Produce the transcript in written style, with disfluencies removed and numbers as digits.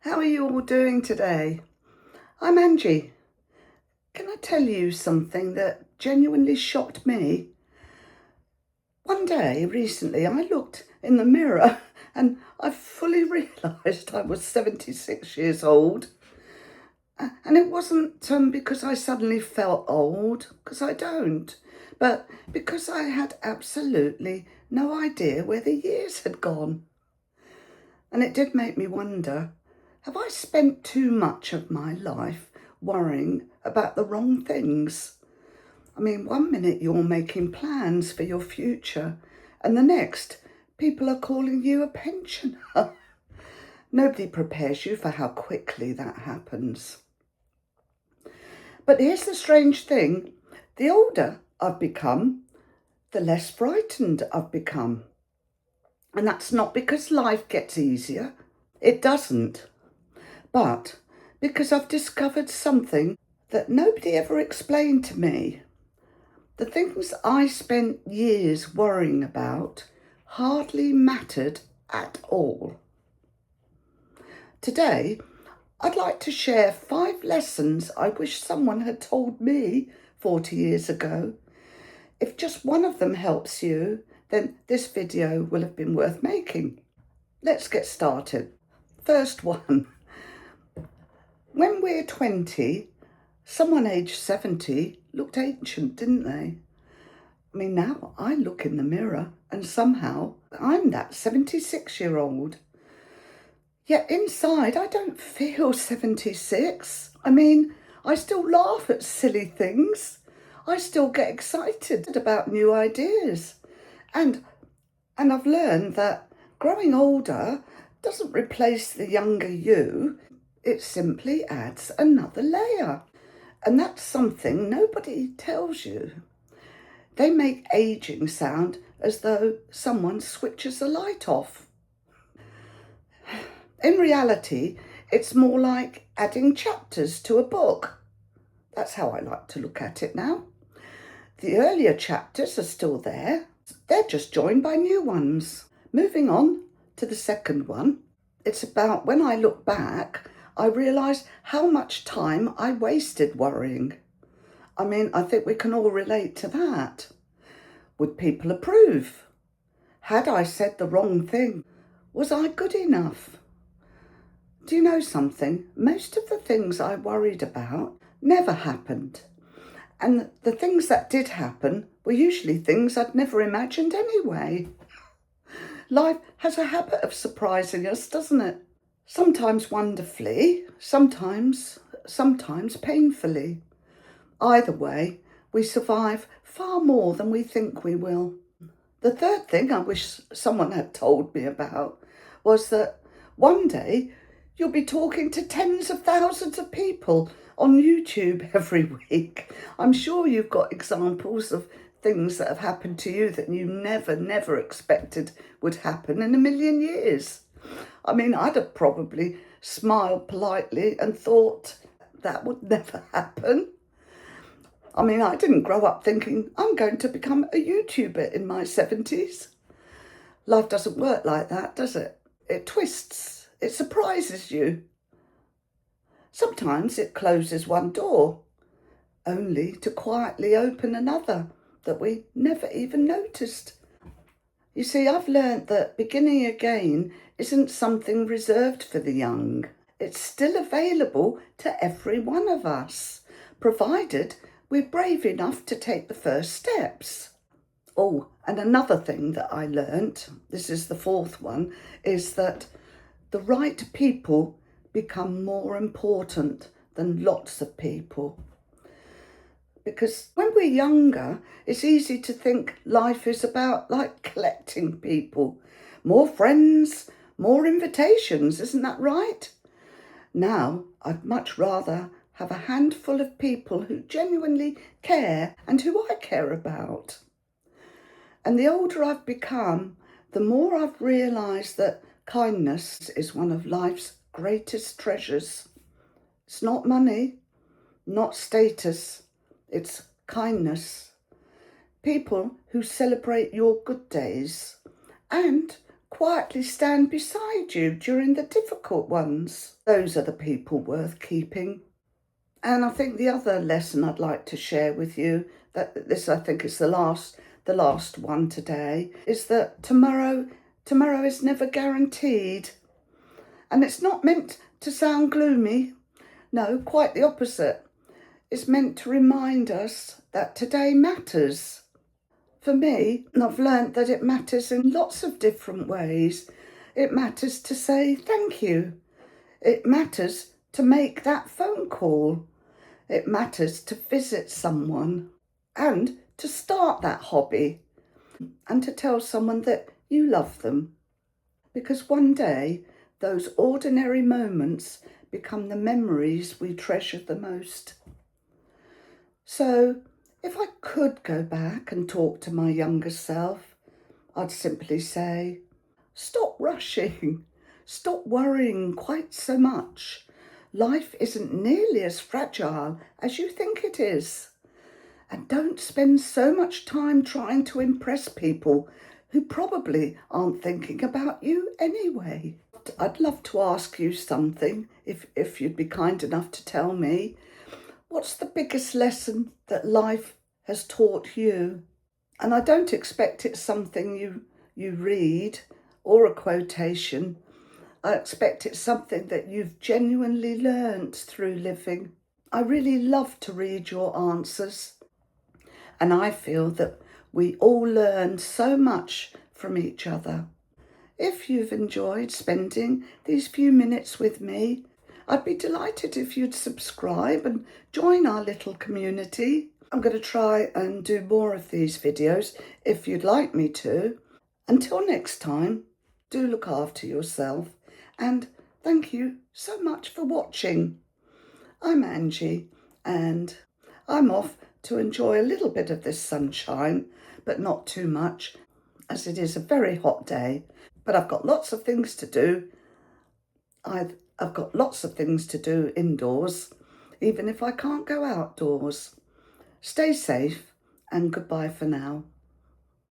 How are you all doing today? I'm Angie. Can I tell you something that genuinely shocked me? One day recently I looked in the mirror and I fully realised I was 76 years old. And it wasn't because I suddenly felt old, because I don't, but because I had absolutely no idea where the years had gone. And it did make me wonder, have I spent too much of my life worrying about the wrong things? I mean, one minute you're making plans for your future, and the next, people are calling you a pensioner. Nobody prepares you for how quickly that happens. But here's the strange thing, the older I've become, the less frightened I've become. And that's not because life gets easier. It doesn't. But because I've discovered something that nobody ever explained to me. The things I spent years worrying about hardly mattered at all. Today, I'd like to share 5 lessons I wish someone had told me 40 years ago. If just one of them helps you, then this video will have been worth making. Let's get started. First one. When we're 20, someone aged 70 looked ancient, didn't they? I mean, now I look in the mirror and somehow I'm that 76-year-old. Yet inside I don't feel 76. I mean, I still laugh at silly things. I still get excited about new ideas. And I've learned that growing older doesn't replace the younger you. It simply adds another layer. And that's something nobody tells you. They make aging sound as though someone switches a light off. In reality, it's more like adding chapters to a book. That's how I like to look at it now. The earlier chapters are still there. They're just joined by new ones. Moving on to the second one. It's about when I look back, I realise how much time I wasted worrying. I mean, I think we can all relate to that. Would people approve? Had I said the wrong thing? Was I good enough? Do you know something? Most of the things I worried about never happened. And the things that did happen were usually things I'd never imagined anyway. Life has a habit of surprising us, doesn't it? Sometimes wonderfully, sometimes painfully. Either way, we survive far more than we think we will. The third thing I wish someone had told me about was that one day you'll be talking to tens of thousands of people on YouTube every week. I'm sure you've got examples of things that have happened to you that you never expected would happen in a million years. I mean, I'd have probably smiled politely and thought that would never happen. I mean, I didn't grow up thinking I'm going to become a YouTuber in my 70s. Life doesn't work like that, does it? It twists, it surprises you. Sometimes it closes one door, only to quietly open another that we never even noticed. You see, I've learnt that beginning again isn't something reserved for the young. It's still available to every one of us, provided we're brave enough to take the first steps. Oh, and another thing that I learnt, this is the fourth one, is that the right people become more important than lots of people. Because when we're younger, it's easy to think life is about like collecting people. More friends, more invitations, isn't that right? Now, I'd much rather have a handful of people who genuinely care and who I care about. And the older I've become, the more I've realised that kindness is one of life's greatest treasures. It's not money, not status, it's kindness. People who celebrate your good days and, quietly stand beside you during the difficult ones. Those are the people worth keeping. And I think the other lesson I'd like to share with you, that this I think is the last one today, is that tomorrow is never guaranteed. And it's not meant to sound gloomy. No, quite the opposite. It's meant to remind us that today matters. For me, I've learned that it matters in lots of different ways. It matters to say thank you. It matters to make that phone call. It matters to visit someone and to start that hobby and to tell someone that you love them. Because one day, those ordinary moments become the memories we treasure the most. So, if I could go back and talk to my younger self, I'd simply say, stop rushing, stop worrying quite so much. Life isn't nearly as fragile as you think it is. And don't spend so much time trying to impress people who probably aren't thinking about you anyway. I'd love to ask you something, if you'd be kind enough to tell me. What's the biggest lesson that life has taught you? And I don't expect it's something you read or a quotation. I expect it's something that you've genuinely learnt through living. I really love to read your answers. And I feel that we all learn so much from each other. If you've enjoyed spending these few minutes with me, I'd be delighted if you'd subscribe and join our little community. I'm going to try and do more of these videos if you'd like me to. Until next time, do look after yourself, and thank you so much for watching. I'm Angie, and I'm off to enjoy a little bit of this sunshine, but not too much, as it is a very hot day. But I've got lots of things to do. I've got lots of things to do indoors, even if I can't go outdoors. Stay safe, and goodbye for now.